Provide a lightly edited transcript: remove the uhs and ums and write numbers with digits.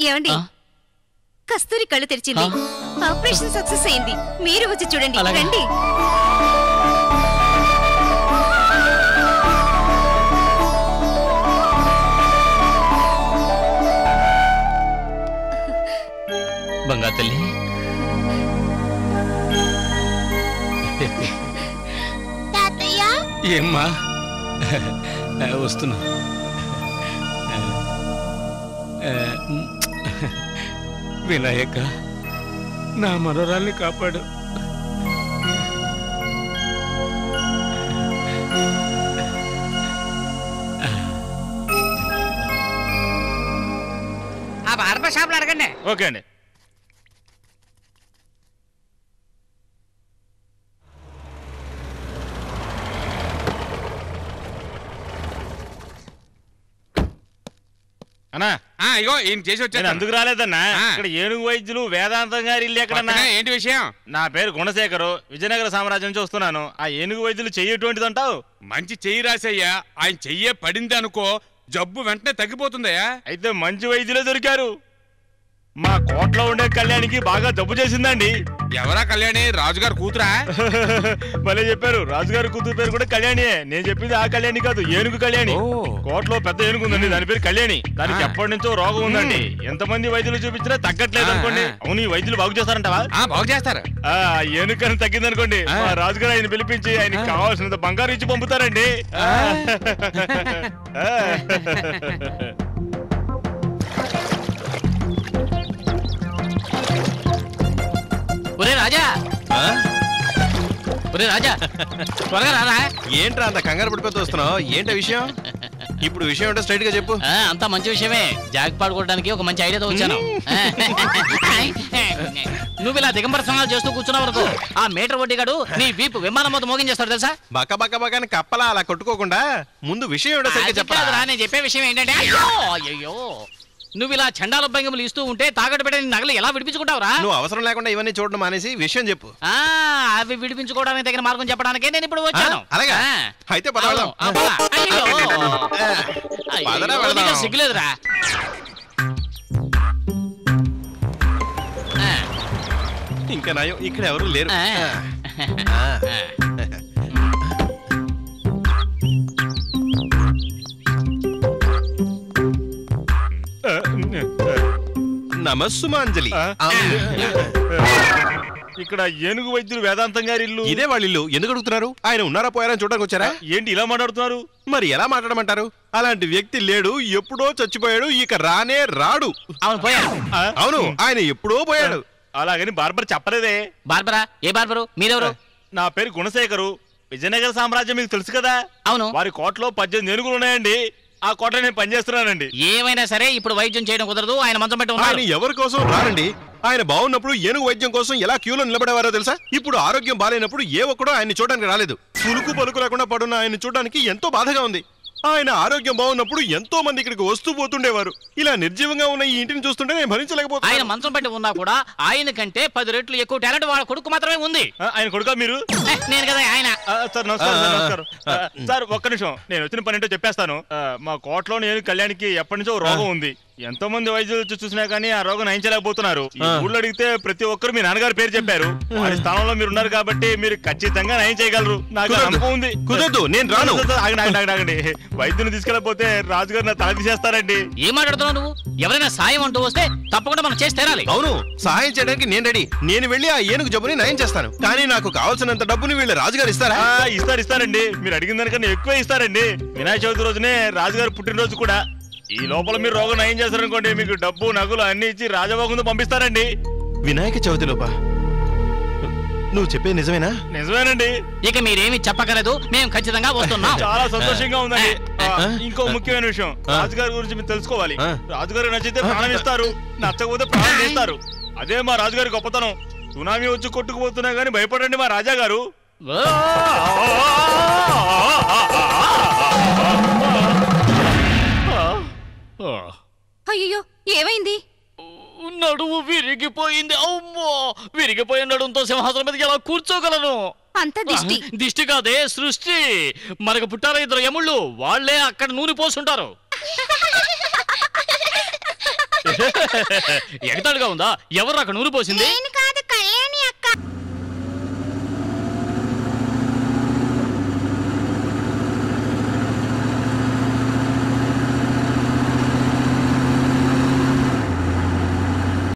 ఏమండి, కస్తూరి కళ్ళు తెరిచింది. ఆపరేషన్ సక్సెస్ అయింది. మీరు వచ్చి చూడండి. రండి. బంగారు తల్లి, ఏమ్మా వస్తున్నా. వినాయక, నా మనోరాల్ని కాపాడు. ఆ బార్బర్ షాప్లో అడగండి. ఓకే అండి. అన్నా, ఇగో ఈయన చేసి వచ్చాను. అందుకు రాలేదన్నా. ఇక్కడ ఏనుగు వైద్యులు వేదాంతం గారి ఇల్లు ఎక్కడన్నా? ఏంటి విషయం? నా పేరు గుణశేఖరు, విజయనగర సామ్రాజ్యం నుంచి వస్తున్నాను. ఆ ఏనుగు వైద్యులు చెయ్యేటువంటిది అంటావు? మంచి చెయ్యి రాసయ్యా. ఆయన చెయ్యే పడింది అనుకో, జబ్బు వెంటనే తగ్గిపోతుందయ్యా. అయితే మంచి వైద్యులే దొరికారు. మా కోట్లో ఉండే కళ్యాణికి బాగా జబ్బు చేసిందండి. ఎవరా కళ్యాణి? రాజుగారు కూతురా? భలే చెప్పారు. రాజుగారి కూతురు పేరు కూడా కళ్యాణియే. నేను చెప్పింది ఆ కళ్యాణి కాదు, ఏనుగు కళ్యాణి. కోట్లో పెద్ద ఏనుగు ఉందండి, దాని పేరు కళ్యాణి. దానికి ఎప్పటి నుంచో రోగం ఉందండి. ఎంతమంది వైద్యులు చూపించినా తగ్గట్లేదు అనుకోండి. అవును, ఈ వైద్యులు బాగు చేస్తారంటవా? బాగు చేస్తారు. ఏనుగు తగ్గింది అనుకోండి, రాజుగారు ఆయన పిలిపించి ఆయనకి కావాల్సినంత బంగారు ఇచ్చి పంపుతారండి. ఒరే రాజా, ఒరే రాజా, త్వరగా రారా. ఏంట్రా అంత కంగారు పడిపోతూ వస్తున్నావు? ఏంటి విషయం? ఇప్పుడు విషయం ఏంటో స్ట్రైట్ గా చెప్పు. అంతా మంచి విషయమే. జాగ్ పాడుకోవడానికి ఒక మంచి ఐడియాతో వచ్చాను. నువ్వు ఇలా దిగంబర స్నానాలు చేస్తూ కూర్చున్నావు వరకు ఆ మీటర్ వడ్డీగాడు నీ వీపు విమానం మొత్తం మోగించేస్తాడు తెలుసా? బక్క బక్క బక్కని కప్పలా అలా కొట్టుకోకుండా ముందు విషయం ఏంటో సరిగ్గా చెప్పరా. నేను చెప్పే విషయం ఏంటంటే, అయ్యో నువ్వు ఇలా చండాల భంగిములు ఇస్తూ ఉంటే తాకట్టు పెట్టే నగలు ఎలా విడిపించుకుంటావురా? నువ్వు అవసరం లేకుండా ఇవన్నీ చూడడం మానేసి విషయం చెప్పు. అవి విడిపించుకోవడానికి తగిన మార్గం చెప్పడానికే నేను ఇప్పుడు వచ్చాను. అలాగా అయితే సిగ్గులేదురా. ఇంకా నయం, ఇక్కడ ఎవరు లేరు. నమస్సుమాంజలి. ఇక్కడ ఏనుగు వైద్యులు వేదాంతం గారి ఇల్లు. ఇదే వాళ్ళ ఇల్లు. ఎందుకు అడుగుతున్నారు? ఆయన ఉన్నారా పోయారా చూడడానికి వచ్చారా? ఏంటి ఇలా మాట్లాడుతున్నారు? మరి ఎలా మాట్లాడమంటారు? అలాంటి వ్యక్తి లేడు, ఎప్పుడో చచ్చిపోయాడు, ఇక రానే రాడు. అవును, ఆయన ఎప్పుడో పోయాడు. అలాగని బార్బర్ చెప్పలేదే. బార్బరా? ఏ బార్బరు? మీరెవరు? నా పేరు గుణశేఖరు. విజయనగర సామ్రాజ్యం మీకు తెలుసు కదా? అవును. వారి కోటలో 18 ఏనుగులు ఉన్నాయండి. ఆ కోట నేను పనిచేస్తున్నానండి. ఏమైనా సరే ఇప్పుడు వైద్యం చేయడం కుదరదు. ఆయన మంచం పెట్టి ఉన్నారు. ఆయన ఎవరి కోసం రారండి. ఆయన బాగున్నప్పుడు ఏనుగు వైద్యం కోసం ఎలా క్యూలో నిలబడేవారో తెలుసా? ఇప్పుడు ఆరోగ్యం బాగాలేనప్పుడు ఏ ఒక్కడో ఆయన్ని చూడడానికి రాలేదు. పులుకు పలుకు లేకుండా పడున్న ఆయన్ని చూడడానికి ఎంతో బాధగా ఉంది. ఆయన ఆరోగ్యం బాగున్నప్పుడు ఎంతో మంది ఇక్కడికి వస్తూ పోతుండేవారు. ఇలా నిర్జీవంగా ఉన్న ఈ ఇంటిని చూస్తుంటే నేను భరించలేకపోతే. ఆయన మంచం పెట్టి ఉన్నా కూడా ఆయన కంటే 10 రెట్లు ఎక్కువ టాలెంట్ వాళ్ళ కొడుకు మాత్రమే ఉంది. ఆయన కొడుకా మీరు? నేను కదా ఆయన. సార్ నమస్కారం. సార్ ఒక్క నిమిషం, నేను వచ్చిన పని ఏంటో చెప్పేస్తాను. మా కోటలో నేను కళ్యాణ్కి ఎప్పటి నుంచో రోగం ఉంది. ఎంతో మంది వైద్యులు చూసినా కానీ ఆ రోగం నయించలేకపోతున్నారు. ఊళ్ళో అడిగితే ప్రతి ఒక్కరు మీ నాన్నగారు పేరు చెప్పారు. వారి స్థానంలో మీరు ఉన్నారు కాబట్టి మీరు ఖచ్చితంగా నయం చేయగలరు. నాకు నమ్మకం ఉంది. కుదరదు, నేను రాను. ఆగండి. వైద్యుని తీసుకెళ్ళకపోతే రాజుగారు నా తల తీసేస్తారండి. ఏం మాట్లాడుతున్నావు నువ్వు? ఎవరైనా సాయం అంటూ వస్తే తప్పకుండా మనం చేసి తీరాలి. అవును, సహాయం చేయడానికి నేను రెడీ. నేను వెళ్ళి ఆ ఏనుగు జబ్బుని నయం చేస్తాను. కానీ నాకు కావాల్సినంత డబ్బుని వీళ్ళు రాజుగారు ఇస్తారా? ఇస్తారండి. మీరు అడిగిన దానికన్నా ఎక్కువే ఇస్తారండి. వినాయక చవితి రోజునే రాజుగారు పుట్టినరోజు కూడా. ఈ లోపల మీరు రోగం నయం చేస్తారనుకోండి, మీకు డబ్బు నగలు అన్ని ఇచ్చి రాజభోగంతో పంపిస్తారండి. వినాయక చవితి లోపా? నువ్వు చెప్పే నిజమేనా? నిజమేనండి. ఇక మీరేమి చెప్పగలదు, మేము ఖచ్చితంగా వస్తున్నాం. చాలా సంతోషంగా ఉందండి. ఇంకో ముఖ్యమైన విషయం, రాజుగారి గురించి మీరు తెలుసుకోవాలి. రాజుగారు నచ్చితే ప్రాణం ఇస్తారు, నచ్చకపోతే ప్రాణం చేస్తారు. అదే మా రాజుగారి గొప్పతనం. సునామీ వచ్చి కొట్టుకుపోతున్నా గానీ భయపడండి మా రాజా గారు. అయ్యో, ఏమైంది? నడుము విరిగిపోయింది. అమ్మో, విరిగిపోయిన నడుముతో సింహాసనం మీద ఎలా కూర్చోగలను? అంత దిష్టి. దిష్టి కాదే, సృష్టి. మనకు పుట్టారు 2 యముళ్ళు, వాళ్లే అక్కడ నూనె పోసుంటారు. ఎగతాడుగా ఉందా? ఎవరు అక్కడ నూనె పోసింది? నేను కాదు.